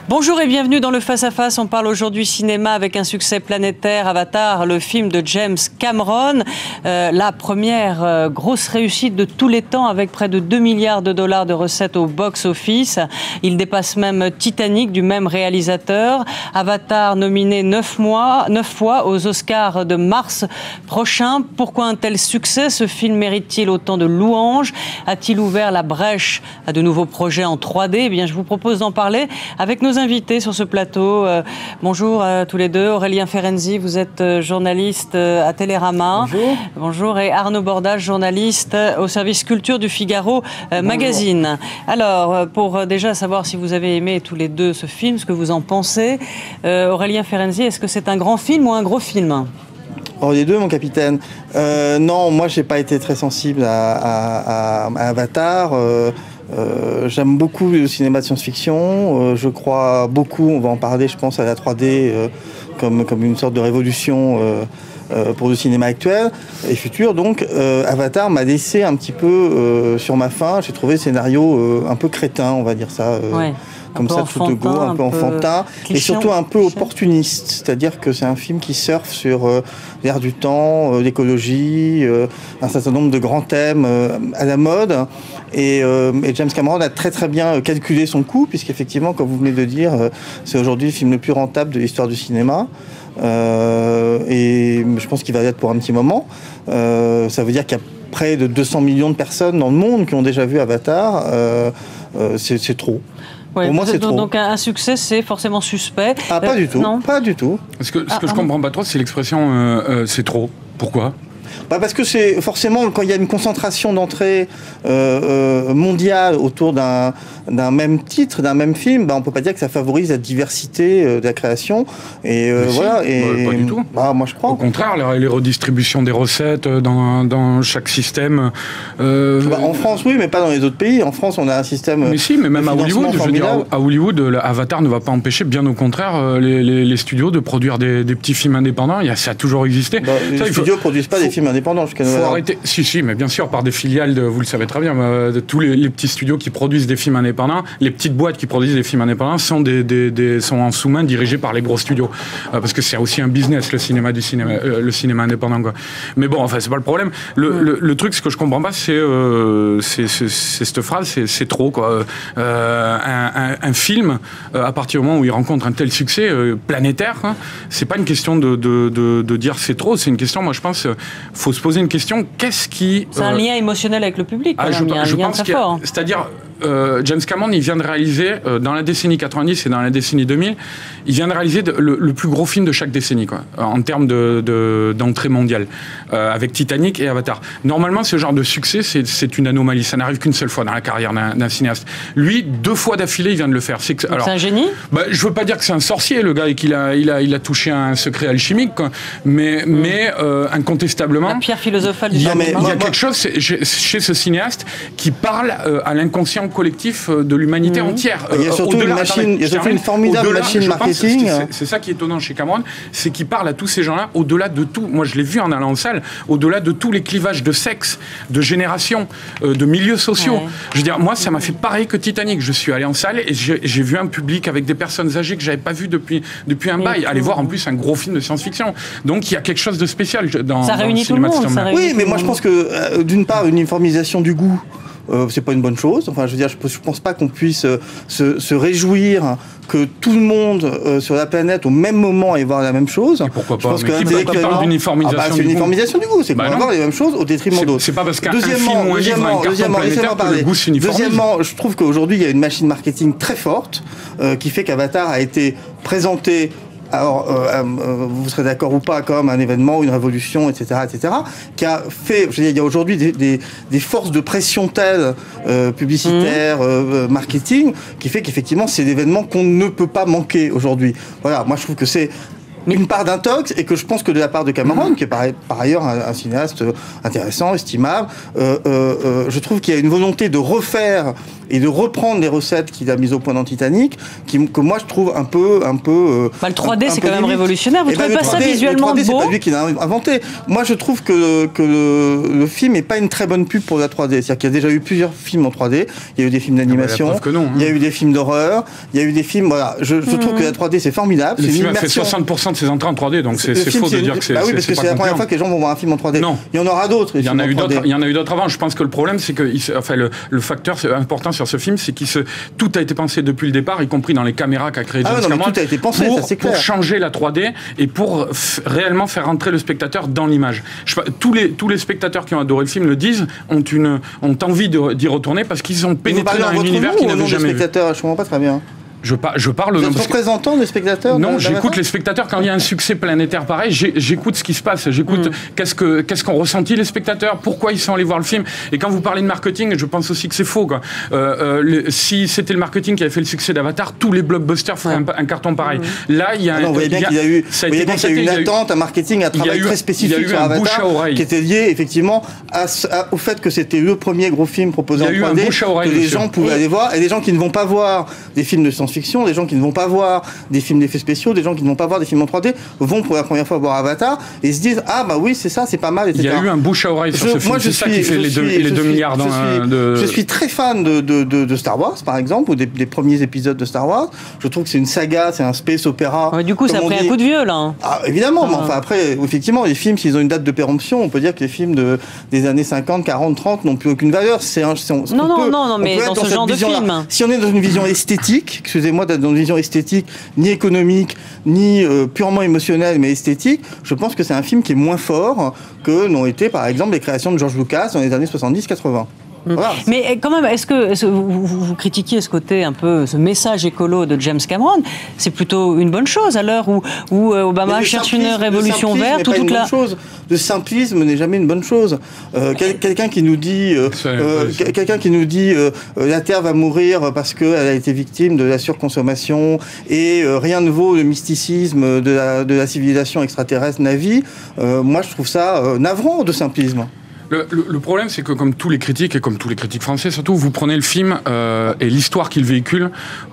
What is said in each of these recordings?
Bonjour et bienvenue dans le Face à Face. On parle aujourd'hui cinéma avec un succès planétaire, Avatar, le film de James Cameron. La première grosse réussite de tous les temps avec près de 2 milliards de dollars de recettes au box-office. Il dépasse même Titanic du même réalisateur. Avatar nominé 9 fois aux Oscars de mars prochain. Pourquoi un tel succès? Ce film mérite-t-il autant de louanges? A-t-il ouvert la brèche à de nouveaux projets en 3D? Eh bien, je vous propose d'en parler avec nos invités sur ce plateau. Bonjour à tous les deux. Aurélien Ferenczi, vous êtes journaliste à Télérama. Bonjour. Bonjour. Et Arnaud Bordage, journaliste au service culture du Figaro Magazine. Alors, pour déjà savoir si vous avez aimé tous les deux ce film, ce que vous en pensez, Aurélien Ferenczi, est-ce que c'est un grand film ou un gros film? Oh, les deux, mon capitaine. Non, moi, j'ai pas été très sensible à Avatar. J'aime beaucoup le cinéma de science-fiction. Je crois beaucoup, on va en parler, je pense, à la 3D comme une sorte de révolution pour le cinéma actuel et futur. Donc, Avatar m'a laissé un petit peu sur ma faim. J'ai trouvé le scénario un peu crétin, on va dire ça. Ouais. Comme ça, tout de go, un peu enfantin, et surtout un peu opportuniste. C'est-à-dire que c'est un film qui surfe sur l'air du temps, l'écologie, un certain nombre de grands thèmes à la mode. Et James Cameron a très très bien calculé son coût, puisqu'effectivement, comme vous venez de dire, c'est aujourd'hui le film le plus rentable de l'histoire du cinéma. Et je pense qu'il va l'être pour un petit moment. Ça veut dire qu'il y a près de 200 millions de personnes dans le monde qui ont déjà vu Avatar. C'est trop. Ouais, pour moi, c'est trop. Donc un succès, c'est forcément suspect. Ah, pas du tout. Non. Pas du tout. Ce que je comprends pas trop, c'est l'expression c'est trop. Pourquoi ? Parce que c'est forcément quand il y a une concentration d'entrée mondiale autour d'un même titre, d'un même film, on peut pas dire que ça favorise la diversité de la création. Et voilà. Pas du tout. Moi je crois. Au contraire, les redistributions des recettes dans chaque système. En France, oui, mais pas dans les autres pays. En France, on a un système. Mais si, mais même à Hollywood, je veux dire, à Hollywood, Avatar ne va pas empêcher, bien au contraire, les studios de produire des petits films indépendants. Ça a toujours existé. Les studios ne produisent pas des films indépendants jusqu'à nouvel ordre. Arrêter. Si, mais bien sûr, par des filiales, vous le savez très bien, de tous les petits studios qui produisent des films indépendants, les petites boîtes qui produisent des films indépendants sont sont en sous-main dirigés par les gros studios. Parce que c'est aussi un business, le cinéma indépendant, quoi. Mais bon, enfin, c'est pas le problème. Le truc, ce que je comprends pas, c'est cette phrase, c'est trop, quoi. Un film, à partir du moment où il rencontre un tel succès planétaire, hein, c'est pas une question de dire c'est trop, c'est une question, moi je pense, faut se poser une question, qu'est-ce qui... C'est un lien émotionnel avec le public, quand même. Il y a un lien très fort. C'est-à-dire, James Cameron, il vient de réaliser, dans la décennie 90 et dans la décennie 2000, il vient de réaliser le plus gros film de chaque décennie, quoi, en termes d'entrée mondiale, avec Titanic et Avatar. Normalement, ce genre de succès, c'est une anomalie. Ça n'arrive qu'une seule fois dans la carrière d'un cinéaste. Lui, 2 fois d'affilée, il vient de le faire. C'est un génie. Je veux pas dire que c'est un sorcier, le gars, et qu'il a touché un secret alchimique, quoi. Mais incontestablement... La pierre philosophale du il y a cinéma. quelque chose chez ce cinéaste qui parle à l'inconscient collectif de l'humanité entière. Il y a surtout une formidable machine marketing. C'est ça qui est étonnant chez Cameron, c'est qu'il parle à tous ces gens-là au-delà de tout. Moi, je l'ai vu en allant en salle, au-delà de tous les clivages de sexe, de génération, de milieux sociaux. Ouais. Je veux dire, moi, ça m'a fait pareil que Titanic. Je suis allé en salle et j'ai vu un public avec des personnes âgées que j'avais pas vu depuis un bail. Aller voir en plus un gros film de science-fiction. Donc, il y a quelque chose de spécial dans le cinéma de ce film-là. Oui, mais moi, je pense que d'une part, une uniformisation du goût. C'est pas une bonne chose. Enfin, je veux dire, je pense pas qu'on puisse se réjouir que tout le monde sur la planète au même moment ait voir la même chose. Et pourquoi pas? Je pense que intellectuellement, c'est une uniformisation du goût. C'est qu'on va voir les mêmes choses au détriment d'autres. C'est pas parce qu'un film ou un livre a un carton planétaire que le goût s'uniformise. Deuxièmement, je trouve qu'aujourd'hui il y a une machine marketing très forte qui fait qu'Avatar a été présenté. Alors, vous serez d'accord ou pas, comme un événement, une révolution, etc., qui a fait, il y a aujourd'hui des forces de pression telles, publicitaires, marketing, qui fait qu'effectivement, c'est l'événement qu'on ne peut pas manquer aujourd'hui. Voilà, moi je trouve que c'est une part d'intox, et que je pense que de la part de Cameron, qui est par ailleurs un cinéaste intéressant, estimable, je trouve qu'il y a une volonté de refaire et de reprendre les recettes qu'il a mises au point dans Titanic, que moi je trouve un peu le 3D, c'est quand même révolutionnaire. Vous trouvez pas ça visuellement beau? Le 3D, c'est pas lui qui l'a inventé. Moi, je trouve que le film n'est pas une très bonne pub pour la 3D. C'est-à-dire qu'il y a déjà eu plusieurs films en 3D. Il y a eu des films d'animation, il y a eu des films d'horreur, il y a eu des films. Voilà, je trouve que la 3D c'est formidable. Le film a fait 60% de ses entrées en 3D, donc c'est faux de dire que c'est. Bah oui, parce que c'est la première fois que les gens vont voir un film en 3D. Non. Il y en aura d'autres. Il y en a eu d'autres avant. Je pense que le problème, c'est que le facteur important sur ce film, c'est que tout a été pensé depuis le départ, y compris dans les caméras qu'a créé James Cameron. Tout a été pensé, ça c'est clair. Pour changer la 3D et pour réellement faire rentrer le spectateur dans l'image. Tous les spectateurs qui ont adoré le film le disent, ont envie d'y retourner parce qu'ils ont pénétré dans un univers qu'ils n'avaient jamais vu. Je comprends pas très bien. Je parle... Vous êtes représentant des spectateurs? Non, j'écoute les spectateurs. Quand il y a un succès planétaire pareil, j'écoute ce qui se passe. J'écoute qu'est-ce qu'ont ressenti les spectateurs, pourquoi ils sont allés voir le film. Et quand vous parlez de marketing, je pense aussi que c'est faux, quoi. Si c'était le marketing qui avait fait le succès d'Avatar, tous les blockbusters feraient un carton pareil. Là, il y a vous voyez bien qu'il y a eu une attente, un marketing, un travail très spécifique sur Avatar qui était lié effectivement au fait que c'était le premier gros film proposé en 3D que les gens pouvaient aller voir. Et les gens qui ne vont pas voir des films de science-fiction, des gens qui ne vont pas voir des films d'effets spéciaux, des gens qui ne vont pas voir des films en 3D, vont pour la première fois voir Avatar et se disent ah bah oui c'est ça, c'est pas mal, etc. Il y a eu un bouche à oreille sur ce film, c'est ça qui fait les 2 milliards Je suis très fan de Star Wars par exemple, ou des premiers épisodes de Star Wars. Je trouve que c'est une saga, c'est un space opéra. Ouais, du coup ça a pris un coup de vieux là. Ah, évidemment, mais enfin après effectivement les films, s'ils ont une date de péremption, on peut dire que les films des années 50, 40, 30 n'ont plus aucune valeur. Non, mais dans ce genre de film. Si on est dans une vision esthétique, excusez-moi d'être dans une vision esthétique, ni économique, ni purement émotionnelle, mais esthétique, je pense que c'est un film qui est moins fort que n'ont été, par exemple, les créations de George Lucas dans les années 70-80. Voilà. Mais quand même, est-ce que vous critiquiez ce côté un peu, ce message écolo de James Cameron? C'est plutôt une bonne chose à l'heure où Obama cherche une révolution verte. Le simplisme n'est jamais une bonne chose. Quelqu'un qui nous dit, la Terre va mourir parce qu'elle a été victime de la surconsommation et rien ne vaut le mysticisme de la civilisation extraterrestre Na'vi. Moi, je trouve ça navrant de simplisme. Le problème, c'est que comme tous les critiques, et comme tous les critiques français surtout, vous prenez le film et l'histoire qu'il véhicule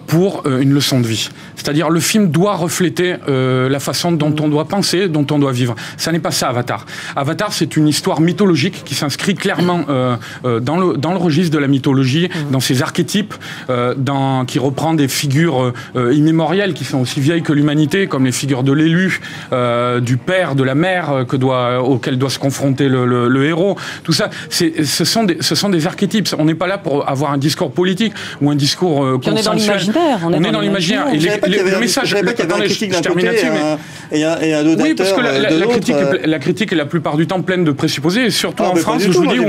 pour une leçon de vie. C'est-à-dire, le film doit refléter la façon dont on doit penser, dont on doit vivre. Ça n'est pas ça, Avatar. Avatar, c'est une histoire mythologique qui s'inscrit clairement dans le registre de la mythologie, dans ses archétypes, qui reprend des figures immémorielles qui sont aussi vieilles que l'humanité, comme les figures de l'élu, du père, de la mère, auquel doit se confronter le héros. Tout ça, ce sont des archétypes. On n'est pas là pour avoir un discours politique ou un discours consensuel. On est dans l'imaginaire. Et le message... Attendez, je termine là-dessus. Oui, parce que la critique est la plupart du temps pleine de présupposés, et surtout en France, je vous dis, où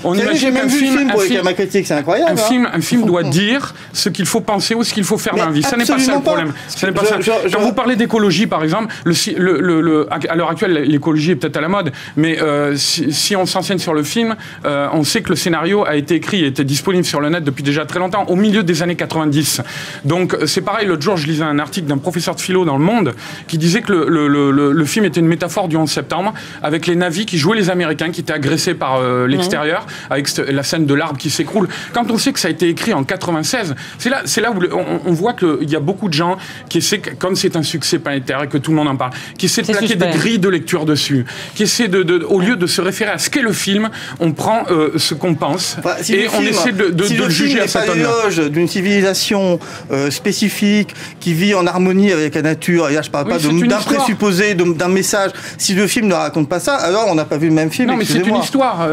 on imagine qu'un film... C'est incroyable. Un film doit dire ce qu'il faut penser ou ce qu'il faut faire dans la vie. Ça n'est pas ça le problème. Quand vous parlez d'écologie, par exemple, à l'heure actuelle, l'écologie est peut-être à la mode, mais si on s'enseigne sur le film, on sait que le scénario a été écrit et était disponible sur le net depuis déjà très longtemps, au milieu des années 90. Donc c'est pareil, l'autre jour je lisais un article d'un professeur de philo dans Le Monde qui disait que le film était une métaphore du 11 septembre, avec les nazis qui jouaient les Américains, qui étaient agressés par l'extérieur, avec la scène de l'arbre qui s'écroule. Quand on sait que ça a été écrit en 96, c'est là où on voit qu'il y a beaucoup de gens qui essaient, comme c'est un succès planétaire et que tout le monde en parle, qui essaient de plaquer des grilles de lecture dessus, qui essaient au lieu de se référer à ce qu'est le film, on prend ce qu'on pense et on essaie de le juger à sa tonne. Si le film n'est pas l'éloge d'une civilisation spécifique qui vit en harmonie avec la nature, et là je parle pas d'un présupposé, d'un message, si le film ne raconte pas ça, alors on n'a pas vu le même film. Non, mais c'est une histoire.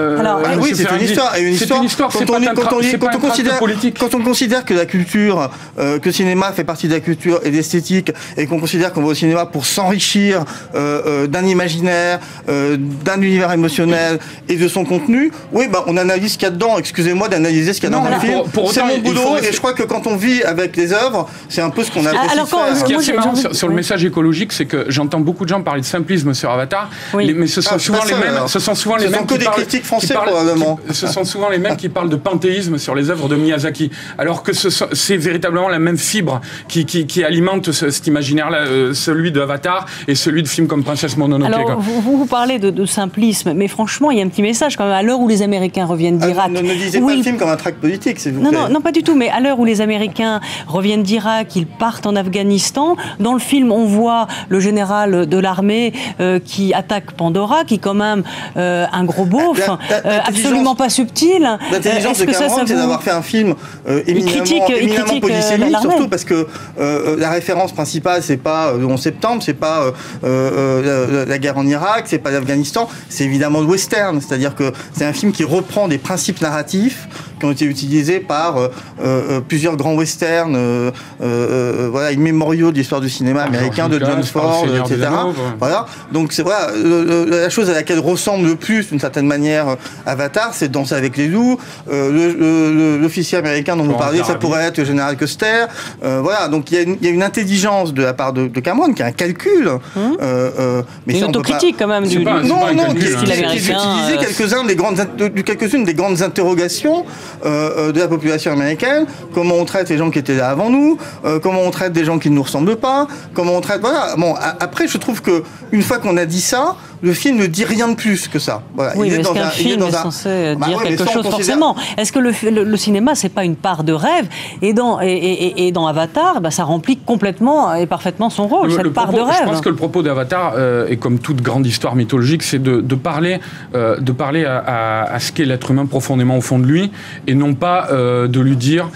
Oui, c'est une histoire. Et une histoire, quand on considère que la culture, que le cinéma fait partie de la culture et de l'esthétique, et qu'on considère qu'on va au cinéma pour s'enrichir d'un imaginaire, d'un univers émotionnel et de son contenu, oui, on analyse ce qu'il y a dedans. Excusez-moi d'analyser ce qu'il y a dans le film. C'est mon boulot, et je crois que quand on vit avec les œuvres, c'est un peu ce qu'on a apprécié faire. Ce qui est assez marrant sur le message écologique, c'est que j'entends beaucoup de gens parler de simplisme sur Avatar, mais ce sont souvent les mêmes. Ce sont souvent les mêmes que des critiques français, probablement. Ce sont souvent les mêmes qui parlent de panthéisme sur les œuvres de Miyazaki, alors que c'est véritablement la même fibre qui alimente cet imaginaire-là, celui de Avatar et celui de films comme Princesse Mononoke. Alors, vous parlez de simplisme, mais franchement, il y a un petit message message quand même, à l'heure où les Américains reviennent d'Irak. Ne disez pas le film comme un tract politique, s'il vous plaît. Non, pas du tout, mais à l'heure où les Américains reviennent d'Irak, ils partent en Afghanistan, dans le film, on voit le général de l'armée qui attaque Pandora, qui est quand même un gros beauf, absolument pas subtil. L'intelligence de Cameron, c'est d'avoir fait un film éminemment polysémique, surtout parce que la référence principale, c'est pas le 11 septembre, c'est pas la guerre en Irak, c'est pas l'Afghanistan, c'est évidemment le western. C'est-à-dire que c'est un film qui reprend des principes narratifs qui ont été utilisés par plusieurs grands westerns, voilà, immémoriaux de l'histoire du cinéma américain, de John Ford, etc. Voilà. Donc c'est voilà, la chose à laquelle ressemble le plus, d'une certaine manière, Avatar, c'est Danser avec les loups. L'officier américain dont vous parliez, ça pourrait être le général Custer. Voilà, donc il y a une intelligence de la part de Cameron, qui a un calcul. Mais une autocritique quand même du style américain. D'utiliser quelques-unes des grandes interrogations de la population américaine. Comment on traite les gens qui étaient là avant nous, comment on traite des gens qui ne nous ressemblent pas, comment on traite... Voilà. Bon, après, je trouve que une fois qu'on a dit ça, le film ne dit rien de plus que ça. Voilà. Oui, mais est-ce qu'un film est censé dire quelque chose forcément? Est-ce que le cinéma, c'est pas une part de rêve? Et dans Avatar, ça remplit complètement et parfaitement son rôle, cette part de rêve. Je pense que le propos d'Avatar, et comme toute grande histoire mythologique, c'est de parler à ce qu'est l'être humain profondément au fond de lui, et non pas de lui dire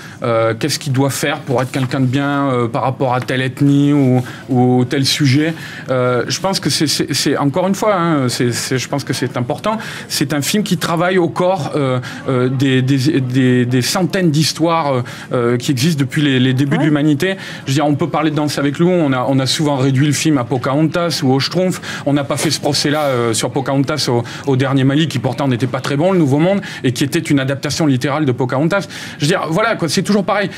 qu'est-ce qu'il doit faire pour être quelqu'un de bien par rapport à telle ethnie ou tel sujet. Je pense que c'est encore une fois, je pense que c'est important. C'est un film qui travaille au corps des centaines d'histoires qui existent depuis les débuts de l'humanité. Je veux dire, on peut parler de Danse avec Lou, on a souvent réduit le film à Pocahontas ou au Schtroumpf. On n'a pas fait ce procès-là sur Pocahontas au dernier Mali, qui pourtant n'était pas très bon, le Nouveau Monde, et qui était une adaptation littérale de Pocahontas. Je veux dire, voilà, quoi, c'est toujours pareil.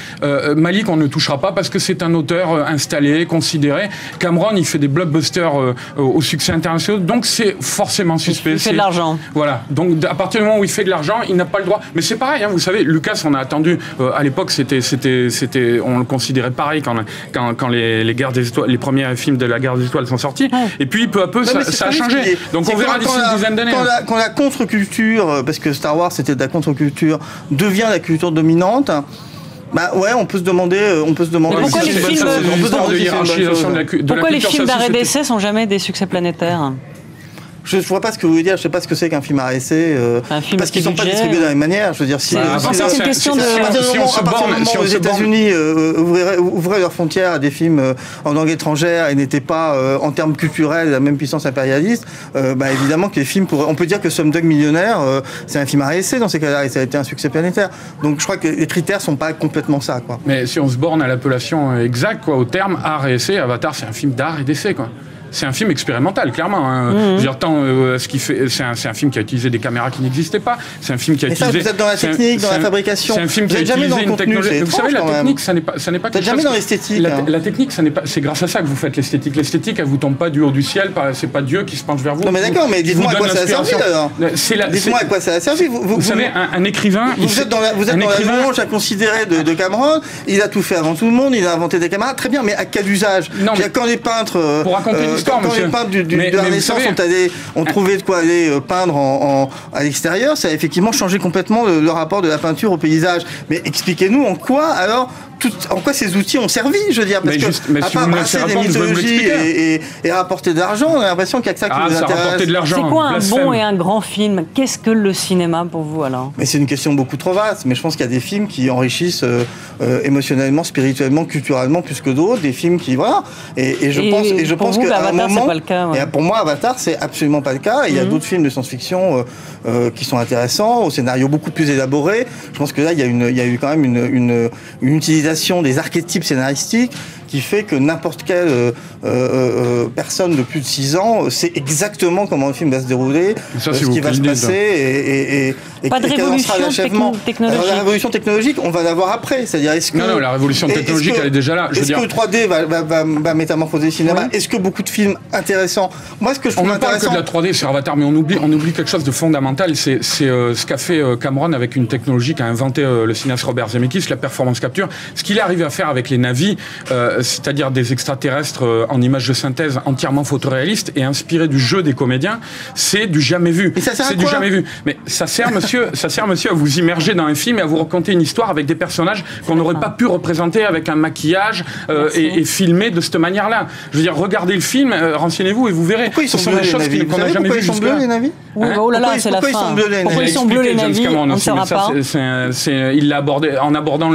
Malik, on ne touchera pas parce que c'est un auteur installé, considéré. Cameron, il fait des blockbusters au succès international, donc c'est forcément suspect. Il fait de l'argent. Voilà. Donc à partir du moment où il fait de l'argent, il n'a pas le droit. Mais c'est pareil, vous savez, Lucas, on a attendu. À l'époque, on le considérait pareil quand les guerres des étoiles, les premiers films de la guerre des étoiles sont sortis. Ouais. Et puis peu à peu, ça a changé. Donc on verra d'ici une dizaine d'années. Quand la contre-culture, parce que Star Wars c'était de la contre-culture, devient la culture dominante. On peut se demander. Pourquoi les films d'art et d'essai sont jamais des succès planétaires? Je ne vois pas ce que vous voulez dire. Je ne sais pas ce que c'est qu'un film à essai. Parce qu'ils ne sont pas distribués de la même manière. Je veux dire, c'est une question de. Si aux États-Unis ouvraient leurs frontières à des films en langue étrangère et n'étaient pas en termes culturels la même puissance impérialiste, évidemment que les films pourraient. On peut dire que Slumdog Millionnaire, c'est un film à essai dans ces cas-là et ça a été un succès planétaire. Donc je crois que les critères sont pas complètement ça, quoi. Mais si on se borne à l'appellation exacte, quoi, au terme art et essai, Avatar, c'est un film d'art et d'essai, quoi. C'est un film expérimental, clairement. Je veux dire, ce qu'il fait, c'est un film qui a utilisé des caméras qui n'existaient pas. C'est un film qui a utilisé. Vous êtes dans la technique, dans la fabrication. C'est un film qui a utilisé une technologie. Vous savez, la technique, ça n'est pas quelque chose. Jamais dans l'esthétique. La technique, c'est grâce à ça que vous faites l'esthétique. L'esthétique, elle vous tombe pas du haut du ciel. C'est pas Dieu qui se penche vers vous. Non, mais d'accord, mais dites-moi à quoi ça a servi alors. Dites-moi à quoi ça a servi. Vous savez, un écrivain. Vous êtes dans la louange à considérer de Cameron. Il a tout fait avant tout le monde. Il a inventé des caméras. Très bien, mais à quel usage? Quand les peintres. Pour raconter une histoire, monsieur. De la Renaissance ont trouvé de quoi aller peindre à l'extérieur, ça a effectivement changé complètement le rapport de la peinture au paysage. Mais expliquez-nous en quoi ces outils ont servi, je veux dire, parce à part brasser des mythologies et rapporter de l'argent, on a l'impression qu'il y a que ça qui nous intéresse. C'est quoi un bon et un grand film? Qu'est-ce que le cinéma pour vous alors? Mais c'est une question beaucoup trop vaste, mais je pense qu'il y a des films qui enrichissent émotionnellement, spirituellement, culturellement plus que d'autres, des films qui voilà. Et je pense qu'à un moment, pas le cas, ouais. Et pour moi, Avatar, c'est absolument pas le cas. Et il y a d'autres films de science-fiction qui sont intéressants, au scénario beaucoup plus élaboré. Je pense que là, il y a eu quand même une utilisation des archétypes scénaristiques qui fait que n'importe quelle personne de plus de 6 ans sait exactement comment le film va se dérouler, ce qui va se passer et pas de révolution technologique. Alors, la révolution technologique, on va l'avoir après. C'est-à-dire, est-ce que non, la révolution technologique, elle est déjà là. Est-ce que le 3D va métamorphoser le cinéma? Est-ce que beaucoup de films intéressants? Moi, ce que je trouve intéressant, on ne parle que de la 3D sur Avatar, mais on oublie quelque chose de fondamental. C'est ce qu'a fait Cameron avec une technologie qu'a inventé le cinéaste Robert Zemeckis, la performance capture. Ce qu'il est arrivé à faire avec les navis, c'est-à-dire des extraterrestres en images de synthèse entièrement photoréalistes et inspirés du jeu des comédiens, c'est du jamais vu. C'est du jamais vu. Mais ça sert, monsieur, à vous immerger dans un film et à vous raconter une histoire avec des personnages qu'on n'aurait pas pu représenter avec un maquillage et filmer de cette manière-là. Je veux dire, regardez le film, renseignez-vous et vous verrez. Ce sont des choses qu'on n'a jamais vues jusque-là. Les navis oh là là, c'est la fin. Pourquoi ils sont bleus les navis? On ne saura pas. Il l'a abordé en abordant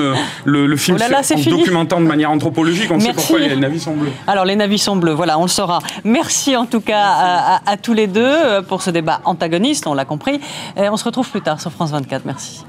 le film en documentant de manière anthropologique. On sait pourquoi les navis sont bleus. Alors les navis sont bleus, voilà, on le saura. Merci en tout cas à tous les deux pour ce débat antagoniste, on l'a compris. Et on se retrouve plus tard sur France 24. Merci.